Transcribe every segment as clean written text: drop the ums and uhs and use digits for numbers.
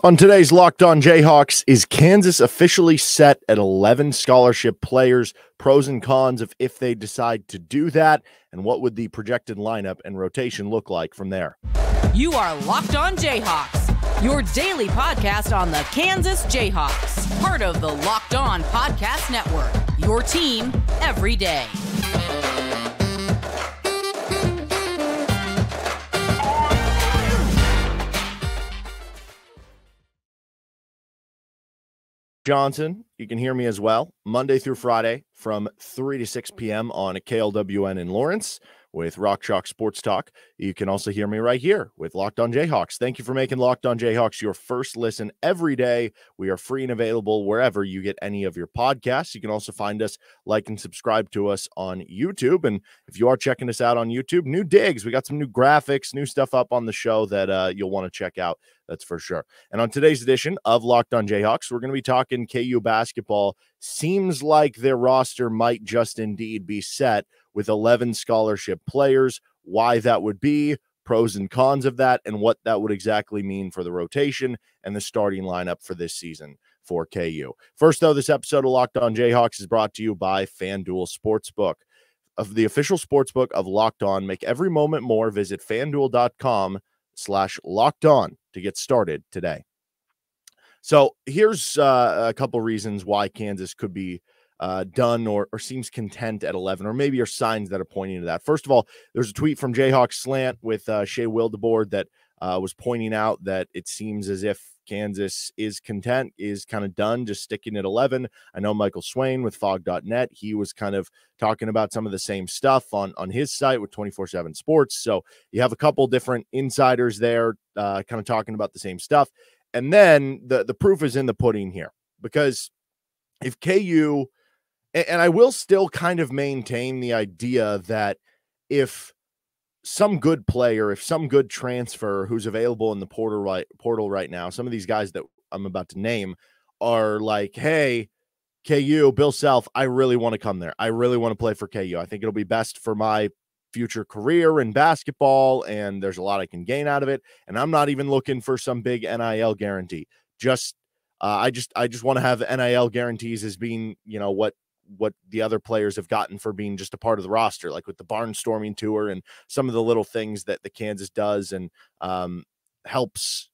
On today's Locked On Jayhawks, is Kansas officially set at 11 scholarship players? Pros and cons of if they decide to do that, and what would the projected lineup and rotation look like from there? You are Locked On Jayhawks, your daily podcast on the Kansas Jayhawks, part of the Locked On Podcast Network, your team every day. Johnson, you can hear me as well, Monday through Friday from 3 to 6 p.m. on KLWN in Lawrence with Rock Chalk Sports Talk. You can also hear me right here with Locked On Jayhawks. Thank you for making Locked On Jayhawks your first listen every day. We are free and available wherever you get any of your podcasts. You can also find us, like and subscribe to us on YouTube. And if you are checking us out on YouTube, new digs. We got some new graphics, new stuff up on the show that you'll want to check out. That's for sure. And on today's edition of Locked On Jayhawks, we're going to be talking KU basketball. Seems like their roster might just indeed be set with 11 scholarship players. Why that would be, pros and cons of that, and what that would exactly mean for the rotation and the starting lineup for this season for KU. First, though, this episode of Locked On Jayhawks is brought to you by FanDuel Sportsbook, of the official sportsbook of Locked On. Make every moment more. Visit FanDuel.com/LockedOn to get started today. So here's a couple reasons why Kansas could be done or seems content at 11, or maybe are signs that are pointing to that. First of all, there's a tweet from Jayhawks Slant with Shea Wildeboard that was pointing out that it seems as if Kansas is content, is kind of done, just sticking at 11. I know Michael Swain with Fog.net, he was kind of talking about some of the same stuff on his site with 24/7 Sports. So you have a couple different insiders there kind of talking about the same stuff. And then the proof is in the pudding here, because if KU, and I will still kind of maintain the idea that if some good player, if some good transfer who's available in the portal right now, some of these guys that I'm about to name are like, hey, KU, Bill Self, I really want to come there. I really want to play for KU. I think it'll be best for my future career in basketball, and there's a lot I can gain out of it. And I'm not even looking for some big NIL guarantee. I just want to have NIL guarantees as being, what the other players have gotten for being just a part of the roster, like with the barnstorming tour and some of the little things that the Kansas does and helps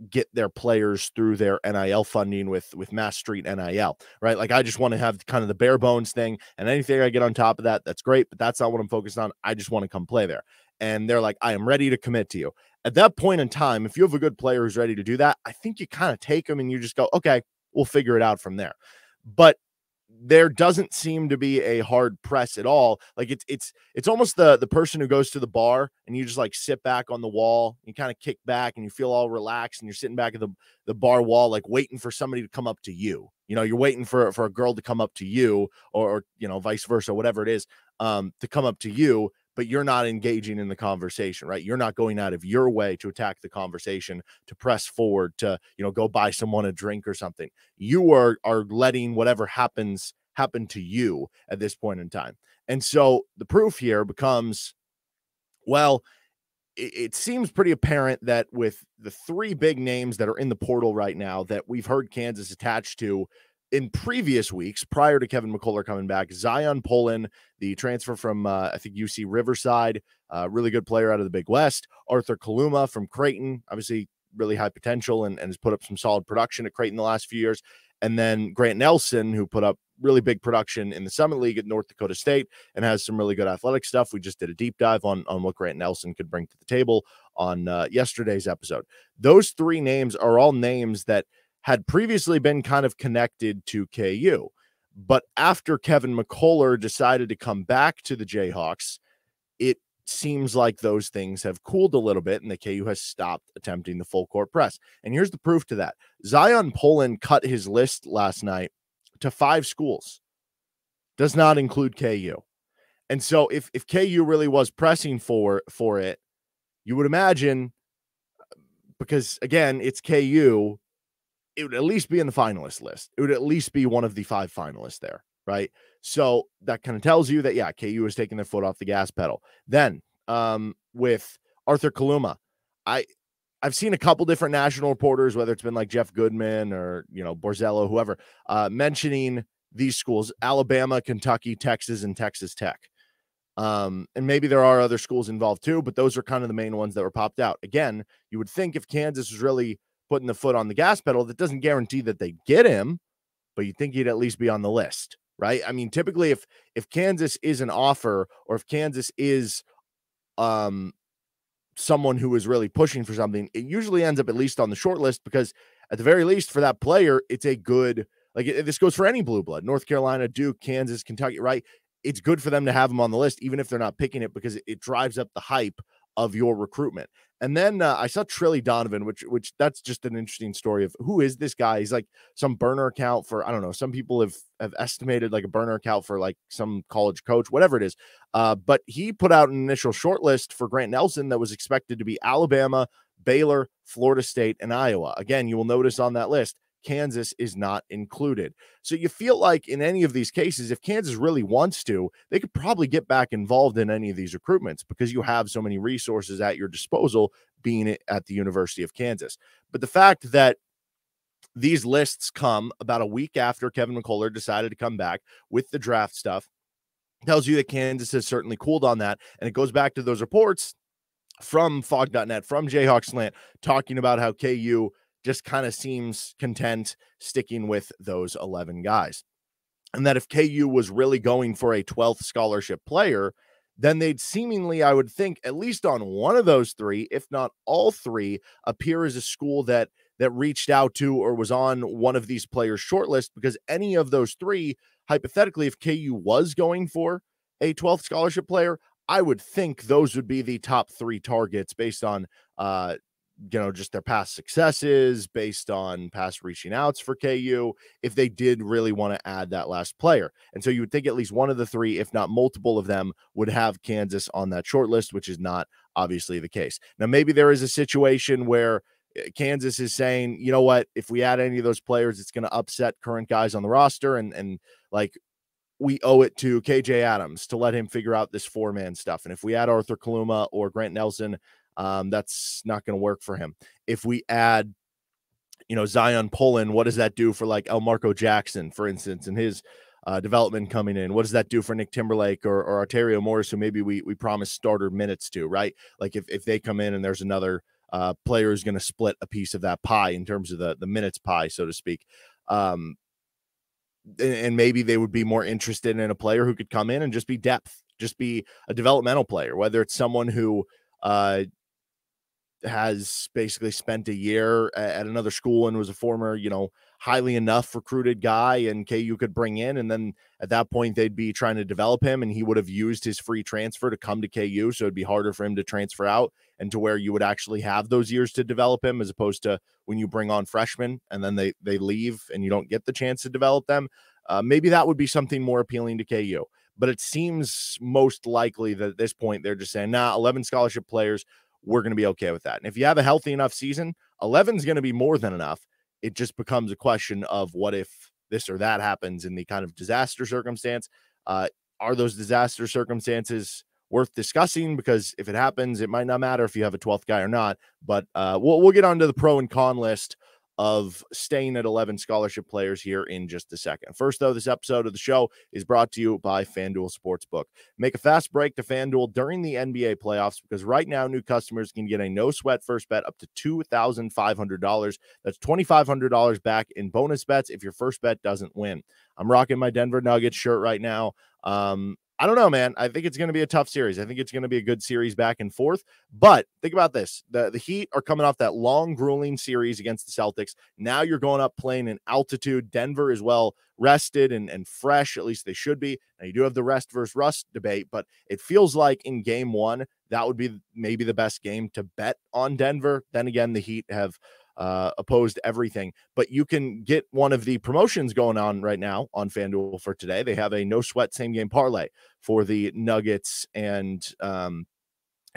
get their players through their NIL funding with Mass Street NIL, right? Like, I just want to have kind of the bare bones thing, and anything I get on top of that, that's great, but that's not what I'm focused on. I just want to come play there. And they're like, I am ready to commit to you. At that point in time, if you have a good player who's ready to do that, I think you kind of take them and you just go, okay, we'll figure it out from there. But there doesn't seem to be a hard press at all. Like it's almost the person who goes to the bar and you just like sit back on the wall, you kind of kick back and you feel all relaxed and you're sitting back at the bar wall, like waiting for somebody to come up to you. You're waiting for a girl to come up to you or vice versa, whatever it is, to come up to you, but you're not engaging in the conversation, right? You're not going out of your way to attack the conversation, to press forward, to, go buy someone a drink or something. You are letting whatever happens happen to you at this point in time. And so the proof here becomes, well, it seems pretty apparent that with the three big names that are in the portal right now that we've heard Kansas attached to in previous weeks prior to Kevin McCullough coming back, Zion Pullen, the transfer from, I think, UC Riverside, really good player out of the Big West. Arthur Kaluma from Creighton, obviously really high potential and has put up some solid production at Creighton the last few years. And then Grant Nelson, who put up really big production in the Summit League at North Dakota State and has some really good athletic stuff. We just did a deep dive on what Grant Nelson could bring to the table on yesterday's episode. Those three names are all names that had previously been kind of connected to KU. But after Kevin McCullough decided to come back to the Jayhawks, it seems like those things have cooled a little bit and the KU has stopped attempting the full court press. And here's the proof to that. Zion Pullen cut his list last night to 5 schools. Does not include KU. And so if KU really was pressing for it, you would imagine, because again, it's KU, it would at least be in the finalist list. It would at least be one of the 5 finalists there, right? So that kind of tells you that, yeah, KU is taking their foot off the gas pedal. Then with Arthur Kaluma, I I've seen a couple different national reporters, whether it's been like Jeff Goodman or, Borzello, whoever, mentioning these schools: Alabama, Kentucky, Texas, and Texas Tech. And maybe there are other schools involved too, but those are kind of the main ones that were popped out. Again, you would think if Kansas was really putting the foot on the gas pedal, that doesn't guarantee that they get him, but you'd think he'd at least be on the list, right? I mean, typically if Kansas is an offer, or if Kansas is someone who is really pushing for something, it usually ends up at least on the short list, because at the very least for that player, it's a good, this goes for any blue blood, North Carolina, Duke, Kansas, Kentucky, right? It's good for them to have him on the list, even if they're not picking it, because it drives up the hype of your recruitment. And then I saw Trilly Donovan, which that's just an interesting story of who is this guy. He's like some burner account for, I don't know, some people have estimated like a burner account for like some college coach, whatever it is. But he put out an initial short list for Grant Nelson that was expected to be Alabama, Baylor, Florida State, and Iowa. Again, you will notice on that list, Kansas is not included. So you feel like in any of these cases, if Kansas really wants to, they could probably get back involved in any of these recruitments, because you have so many resources at your disposal being at the University of Kansas. But the fact that these lists come about a week after Kevin McCullough decided to come back with the draft stuff tells you that Kansas has certainly cooled on that. And it goes back to those reports from Fog.net, from Jayhawks Slant, talking about how KU just kind of seems content sticking with those 11 guys. And that if KU was really going for a 12th scholarship player, then they'd seemingly, I would think, at least on one of those three, if not all three, appear as a school that reached out to or was on one of these players' shortlist, because any of those three, hypothetically, if KU was going for a 12th scholarship player, I would think those would be the top three targets based on just their past successes, based on past reaching outs for KU, if they did really want to add that last player. And so you would think at least one of the three, if not multiple of them, would have Kansas on that short list, which is not obviously the case. Now, maybe there is a situation where Kansas is saying, you know what, if we add any of those players, it's going to upset current guys on the roster. And like, we owe it to KJ Adams to let him figure out this 4-man stuff. And if we add Arthur Kaluma or Grant Nelson, that's not going to work for him. If we add, Zion Pullen, what does that do for like El Marco Jackson, for instance, and his development coming in? What does that do for Nick Timberlake or Arterio Morris, who maybe we promised starter minutes to, right? Like if they come in and there's another player who's going to split a piece of that pie in terms of the minutes pie, so to speak. And maybe they would be more interested in a player who could come in and just be depth, just be a developmental player, whether it's someone who has basically spent a year at another school and was a former, highly enough recruited guy, and KU could bring in. And then at that point, they'd be trying to develop him, and he would have used his free transfer to come to KU. So it'd be harder for him to transfer out, and to where you would actually have those years to develop him, as opposed to when you bring on freshmen and then they leave and you don't get the chance to develop them. Maybe that would be something more appealing to KU. But it seems most likely that at this point, they're just saying, 11 scholarship players, we're going to be okay with that. And if you have a healthy enough season, 11 is going to be more than enough. It just becomes a question of what if this or that happens in the kind of disaster circumstance. Are those disaster circumstances worth discussing? Because if it happens, it might not matter if you have a 12th guy or not. But we'll get onto the pro and con list of staying at 11 scholarship players here in just a second. First, though, this episode of the show is brought to you by FanDuel Sportsbook. Make a fast break to FanDuel during the NBA playoffs, because right now new customers can get a no-sweat first bet up to $2,500. That's $2,500 back in bonus bets if your first bet doesn't win. I'm rocking my Denver Nuggets shirt right now. I don't know, man. I think it's going to be a tough series. I think it's going to be a good series back and forth. But think about this. The Heat are coming off that long, grueling series against the Celtics. Now you're going up playing in altitude. Denver is well rested and fresh. At least they should be. Now you do have the rest versus rust debate, but it feels like in game one, that would be maybe the best game to bet on Denver. Then again, the Heat have opposed everything, but you can get one of the promotions going on right now on FanDuel for today. They have a no sweat same game parlay for the Nuggets and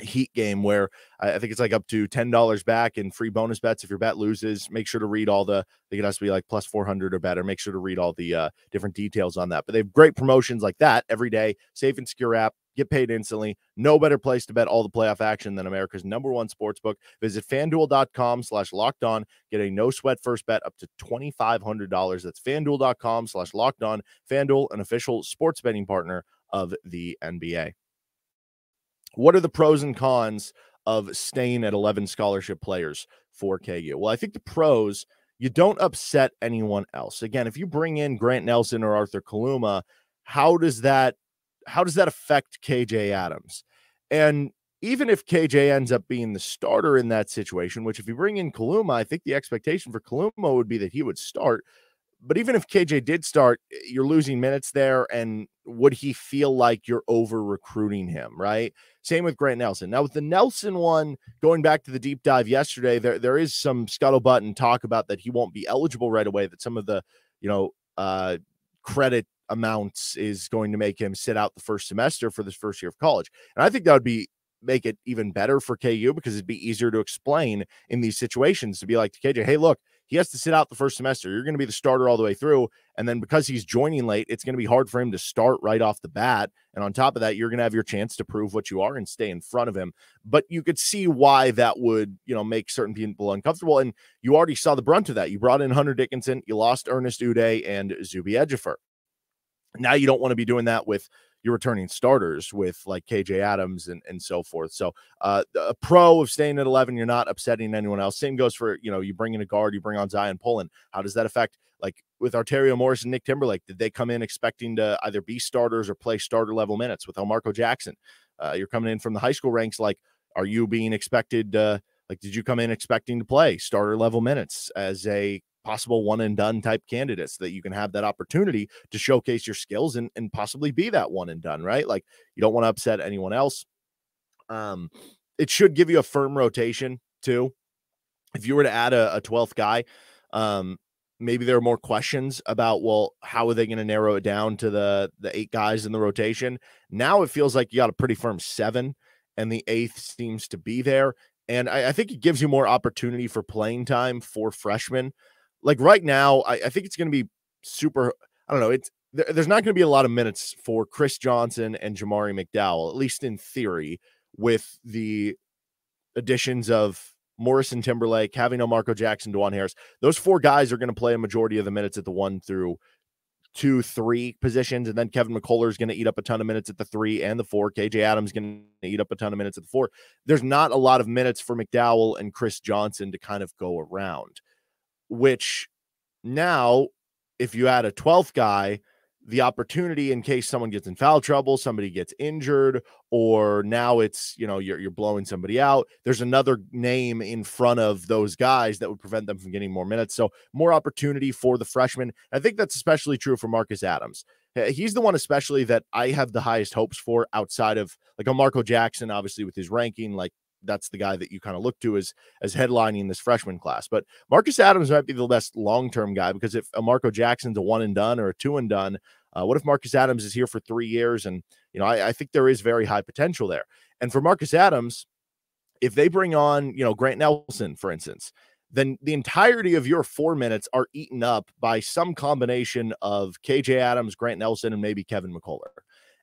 Heat game, where I think it's like up to $10 back in free bonus bets if your bet loses. Make sure to read all I think it has to be like plus 400 or better. Make sure to read all the different details on that. But they have great promotions like that every day. Safe and secure app Get paid instantly. No better place to bet all the playoff action than America's #1 sportsbook. Visit FanDuel.com/lockedon. Get a no-sweat first bet up to $2,500. That's FanDuel.com/lockedon. FanDuel, an official sports betting partner of the NBA. What are the pros and cons of staying at 11 scholarship players for KU? Well, I think the pros, you don't upset anyone else. Again, if you bring in Grant Nelson or Arthur Kaluma, how does that affect KJ Adams? And even if KJ ends up being the starter in that situation, which if you bring in Kaluma, I think the expectation for Kaluma would be that he would start. But even if KJ did start, you're losing minutes there. And would he feel like you're over recruiting him, right? Same with Grant Nelson. Now with the Nelson one, going back to the deep dive yesterday, there is some scuttlebutt and talk about that he won't be eligible right away, that some of the, credit amounts is going to make him sit out the first semester for this first year of college. And I think that would make it even better for KU, because it'd be easier to explain in these situations to be like to KJ, hey, look, he has to sit out the first semester. You're going to be the starter all the way through. And then because he's joining late, it's going to be hard for him to start right off the bat. And on top of that, you're going to have your chance to prove what you are and stay in front of him. But you could see why that would, make certain people uncomfortable. And you already saw the brunt of that. You brought in Hunter Dickinson, you lost Ernest Uday and Zuby Ejiofor. Now you don't want to be doing that with your returning starters with like KJ Adams and so forth. So a pro of staying at 11, you're not upsetting anyone else. Same goes for, you bring in a guard, you bring on Zion Pullen. How does that affect, like with Arterio Morris and Nick Timberlake? Did they come in expecting to either be starters or play starter level minutes? With Elmarco Jackson, you're coming in from the high school ranks. Like, are you being expected did you come in expecting to play starter level minutes as a possible one and done type candidates, that you can have that opportunity to showcase your skills and possibly be that one and done, right? Like, you don't want to upset anyone else. It should give you a firm rotation too. If you were to add a 12th guy, maybe there are more questions about, well, how are they going to narrow it down to the 8 guys in the rotation? Now it feels like you got a pretty firm 7, and the 8th seems to be there. And I think it gives you more opportunity for playing time for freshmen. Like right now, I think it's going to be super, I don't know, there's not going to be a lot of minutes for Chris Johnson and Jamari McDowell, at least in theory, with the additions of Morrison Timberlake, having Elmarco Jackson, DeJuan Harris. Those 4 guys are going to play a majority of the minutes at the 1 through 2, 3 positions, and then Kevin McCullough is going to eat up a ton of minutes at the 3 and the 4. KJ Adams is going to eat up a ton of minutes at the 4. There's not a lot of minutes for McDowell and Chris Johnson to kind of go around, which now, if you add a 12th guy, the opportunity in case someone gets in foul trouble, somebody gets injured, or now it's, you're blowing somebody out, there's another name in front of those guys that would prevent them from getting more minutes. So more opportunity for the freshmen. I think that's especially true for Marcus Adams. He's the one especially that I have the highest hopes for, outside of like Elmarco Jackson, obviously with his ranking, like that's the guy that you kind of look to as headlining this freshman class. But Marcus Adams might be the best long-term guy, because if Elmarco Jackson's a 1 and done or a 2 and done, what if Marcus Adams is here for 3 years? And, I think there is very high potential there. And for Marcus Adams, if they bring on, Grant Nelson, for instance, then the entirety of your 4 minutes are eaten up by some combination of KJ Adams, Grant Nelson, and maybe Kevin McCullough.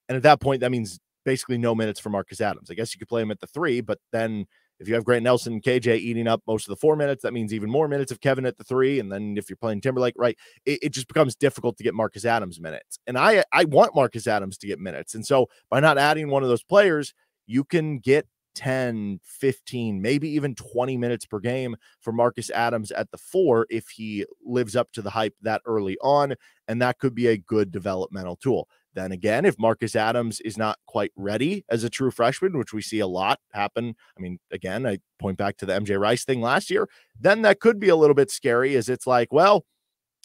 And at that point, that means basically no minutes for Marcus Adams. I guess you could play him at the 3, but then if you have Grant Nelson and KJ eating up most of the 4 minutes, that means even more minutes of Kevin at the 3. And then if you're playing Timberlake, right, it just becomes difficult to get Marcus Adams minutes. And I want Marcus Adams to get minutes. And so by not adding one of those players, you can get 10, 15, maybe even 20 minutes per game for Marcus Adams at the 4 if he lives up to the hype that early on. And that could be a good developmental tool. Then again, if Marcus Adams is not quite ready as a true freshman, which we see a lot happen, I mean, again, I point back to the MJ Rice thing last year, then that could be a little bit scary, as it's like, well,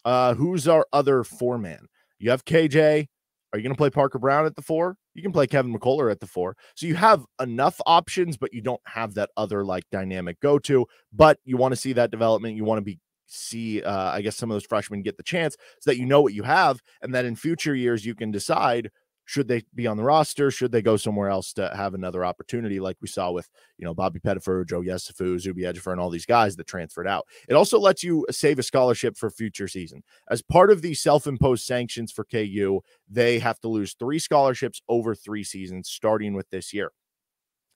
who's our other 4-man? You have KJ. Are you going to play Parker Brown at the 4? You can play Kevin McCullough at the 4. So you have enough options, but you don't have that other like dynamic go-to, but you want to see that development. You want to see I guess some of those freshmen get the chance so that you know what you have, and that in future years you can decide, Should they be on the roster? Should they go somewhere else to have another opportunity like we saw with, Bobby Pettiford, Joe Yesufu, Zuby Ejiofor, and all these guys that transferred out? It also lets you save a scholarship for future season. As part of the self-imposed sanctions for KU, they have to lose 3 scholarships over 3 seasons, starting with this year.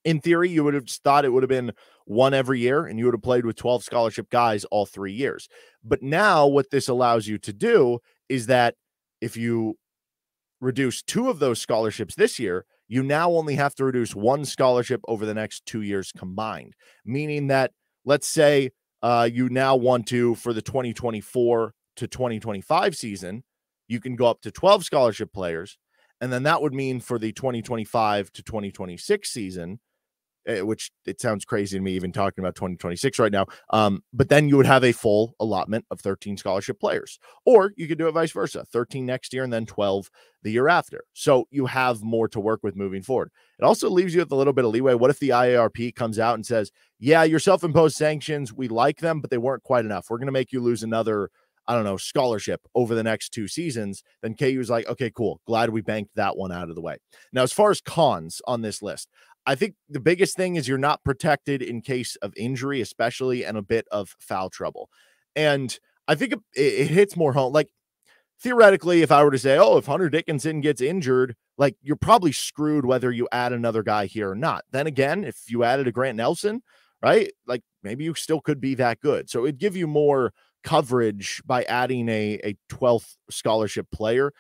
In theory, you would have thought it would have been 1 every year, and you would have played with 12 scholarship guys all 3 years. But now what this allows you to do is that if you reduce 2 of those scholarships this year, you now only have to reduce 1 scholarship over the next 2 years combined, meaning that, let's say you now want to, for the 2024 to 2025 season, you can go up to 12 scholarship players. And then that would mean for the 2025 to 2026 season, which it sounds crazy to me even talking about 2026 right now. But then you would have a full allotment of 13 scholarship players, or you could do it vice versa, 13 next year and then 12 the year after. So you have more to work with moving forward. It also leaves you with a little bit of leeway. What if the IARP comes out and says, yeah, your self-imposed sanctions, we like them, but they weren't quite enough. We're going to make you lose another, scholarship over the next 2 seasons. Then KU is like, okay, cool. Glad we banked that one out of the way. Now, as far as cons on this list, I think the biggest thing is you're not protected in case of injury, especially, and a bit of foul trouble. And I think it hits more home. Like, theoretically, if I were to say, if Hunter Dickinson gets injured, like, you're probably screwed whether you add another guy here or not. Then again, if you added a Grant Nelson, right, like, maybe you still could be that good. So it'd give you more coverage by adding a 12th scholarship player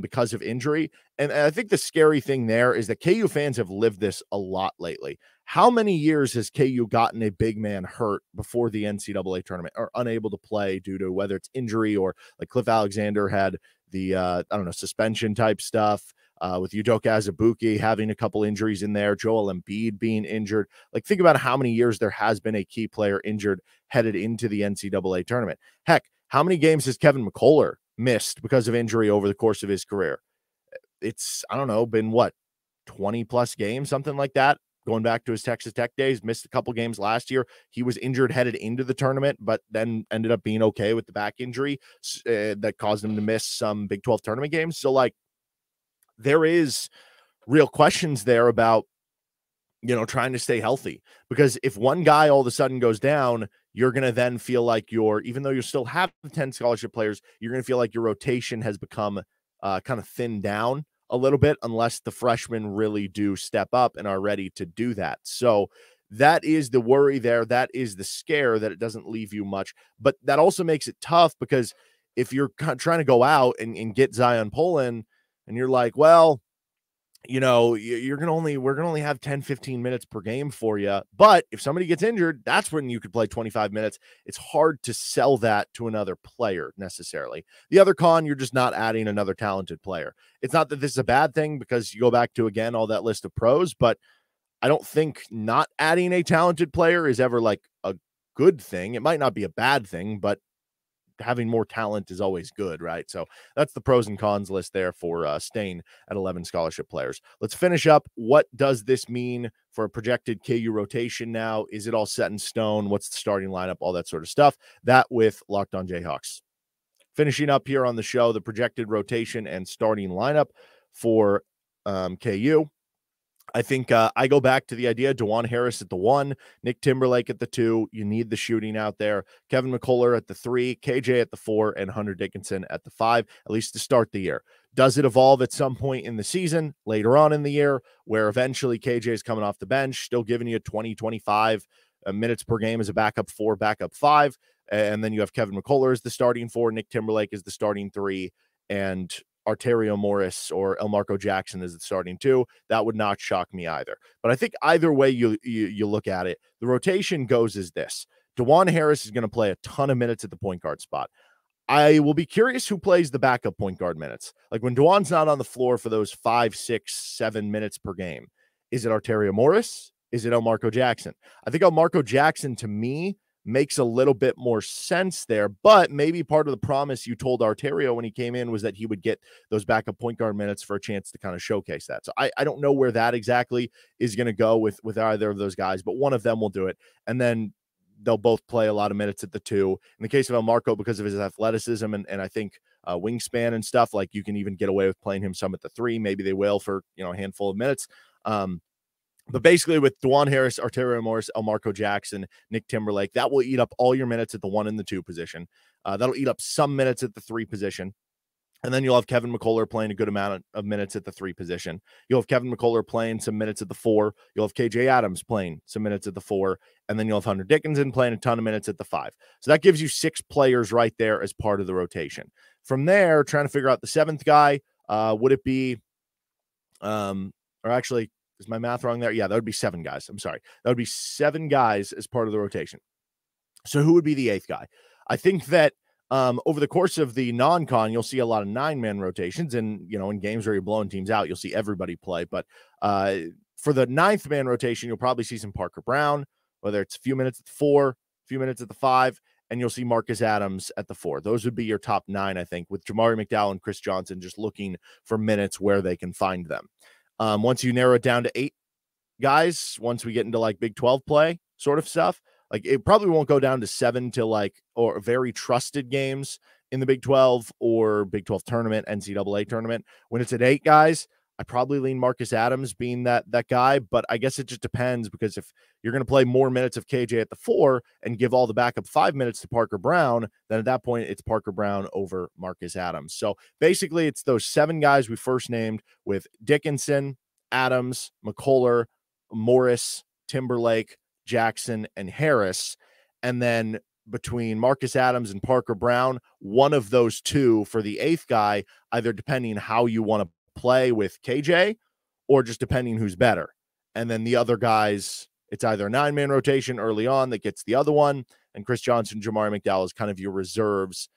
because of injury. And I think the scary thing there is that KU fans have lived this a lot lately. How many years has KU gotten a big man hurt before the NCAA tournament or unable to play due to whether it's injury or, like, Cliff Alexander had the, suspension type stuff with Udoka Azubuike having a couple injuries in there, Joel Embiid being injured. Like, think about how many years there has been a key player injured headed into the NCAA tournament. Heck, how many games has Kevin McCullough missed because of injury over the course of his career? It's, been what, 20 plus games, something like that, going back to his Texas Tech days. Missed a couple games last year. He was injured headed into the tournament, but then ended up being okay with the back injury that caused him to miss some Big 12 tournament games. So, like, there is real questions there about, trying to stay healthy, because if one guy all of a sudden goes down, you're going to then feel like even though you still have 10 scholarship players, you're going to feel like your rotation has become kind of thinned down a little bit, unless the freshmen really do step up and are ready to do that. So that is the worry there. That is the scare, that it doesn't leave you much, but that also makes it tough, because if you're trying to go out and get Zion Poland, and you're like, well, we're going to only have 10, 15 minutes per game for you. But if somebody gets injured, that's when you could play 25 minutes. It's hard to sell that to another player necessarily. The other con, you're just not adding another talented player. It's not that this is a bad thing, because you go back to, again, all that list of pros, but I don't think not adding a talented player is ever like a good thing. It might not be a bad thing, but having more talent is always good, right? So that's the pros and cons list there for staying at 11 scholarship players. Let's finish up. What does this mean for a projected KU rotation now? Is it all set in stone? What's the starting lineup? All that sort of stuff. That with Locked On Jayhawks. Finishing up here on the show, the projected rotation and starting lineup for KU. I think I go back to the idea, DeJuan Harris at the 1, Nick Timberlake at the 2. You need the shooting out there. Kevin McCullough at the 3, KJ at the 4, and Hunter Dickinson at the 5, at least to start the year. Does it evolve at some point in the season, later on in the year, where eventually KJ is coming off the bench, still giving you 20, 25 minutes per game as a backup 4, backup 5, and then you have Kevin McCullough as the starting 4, Nick Timberlake is the starting 3, and Arterio Morris or Elmarco Jackson is the starting 2. That would not shock me either. But I think either way you look at it, the rotation goes as this. DeJuan Harris is going to play a ton of minutes at the point guard spot. I will be curious who plays the backup point guard minutes. Like, when DeJuan's not on the floor for those 5, 6, 7 minutes per game, is it Arterio Morris? Is it Elmarco Jackson? I think Elmarco Jackson, to me, makes a little bit more sense there, but maybe part of the promise you told Arterio when he came in was that he would get those backup point guard minutes for a chance to kind of showcase that. So I don't know where that exactly is going to go with either of those guys, but one of them will do it. And then they'll both play a lot of minutes at the 2. In the case of Elmarco, because of his athleticism and I think wingspan and stuff. Like you can even get away with playing him some at the 3. Maybe they will for, a handful of minutes. But basically with Dwan Harris, Arterio Morris, Elmarco Jackson, Nick Timberlake, that will eat up all your minutes at the 1 and the 2 position. That'll eat up some minutes at the 3 position. And then you'll have Kevin McCullough playing a good amount of minutes at the 3 position. You'll have Kevin McCullough playing some minutes at the 4. You'll have KJ Adams playing some minutes at the 4. And then you'll have Hunter Dickinson playing a ton of minutes at the 5. So that gives you 6 players right there as part of the rotation. From there, trying to figure out the 7th guy, would it be, or actually, is my math wrong there? Yeah, that would be 7 guys. I'm sorry. That would be 7 guys as part of the rotation. So who would be the 8th guy? I think that over the course of the non-con, you'll see a lot of 9-man rotations, and in games where you're blowing teams out, you'll see everybody play. But for the 9th man rotation, you'll probably see some Parker Brown, whether it's a few minutes at the 4, a few minutes at the 5, and you'll see Marcus Adams at the 4. Those would be your top 9, I think, with Jamari McDowell and Chris Johnson just looking for minutes where they can find them. Once you narrow it down to 8 guys, once we get into like Big 12 play sort of stuff, like it probably won't go down to 7 till or very trusted games in the Big 12 or Big 12 tournament, NCAA tournament. When it's at 8 guys, I probably lean Marcus Adams being that guy, but I guess it just depends, because if you're going to play more minutes of KJ at the 4 and give all the backup 5 minutes to Parker Brown, then at that point it's Parker Brown over Marcus Adams. So basically it's those 7 guys we first named with Dickinson, Adams, McCullough, Morris, Timberlake, Jackson, and Harris. And then between Marcus Adams and Parker Brown, one of those 2 for the 8th guy, either depending how you want to play with KJ or just depending who's better. And then the other guys, it's either a 9-man rotation early on that gets the other one, and Chris Johnson, Jamari McDowell is kind of your reserves,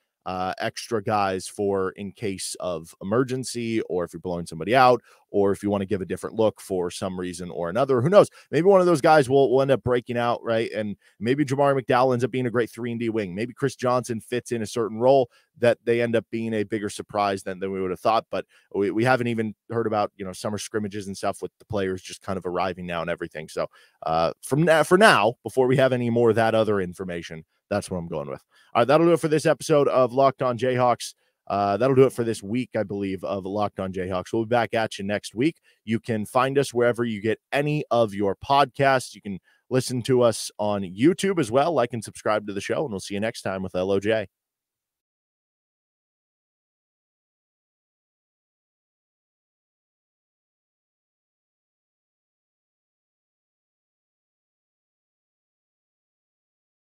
extra guys for in case of emergency, or if you're blowing somebody out, or if you want to give a different look for some reason or another. Who knows? Maybe one of those guys will end up breaking out, right? And maybe Jamari McDowell ends up being a great 3-and-D wing. Maybe Chris Johnson fits in a certain role that they end up being a bigger surprise than we would have thought. But we haven't even heard about, summer scrimmages and stuff with the players just kind of arriving now and everything. So for now, before we have any more of that other information, that's what I'm going with. All right, that'll do it for this episode of Locked On Jayhawks. That'll do it for this week, I believe, of Locked On Jayhawks. We'll be back at you next week. You can find us wherever you get any of your podcasts. You can listen to us on YouTube as well. Like and subscribe to the show, and we'll see you next time with LOJ.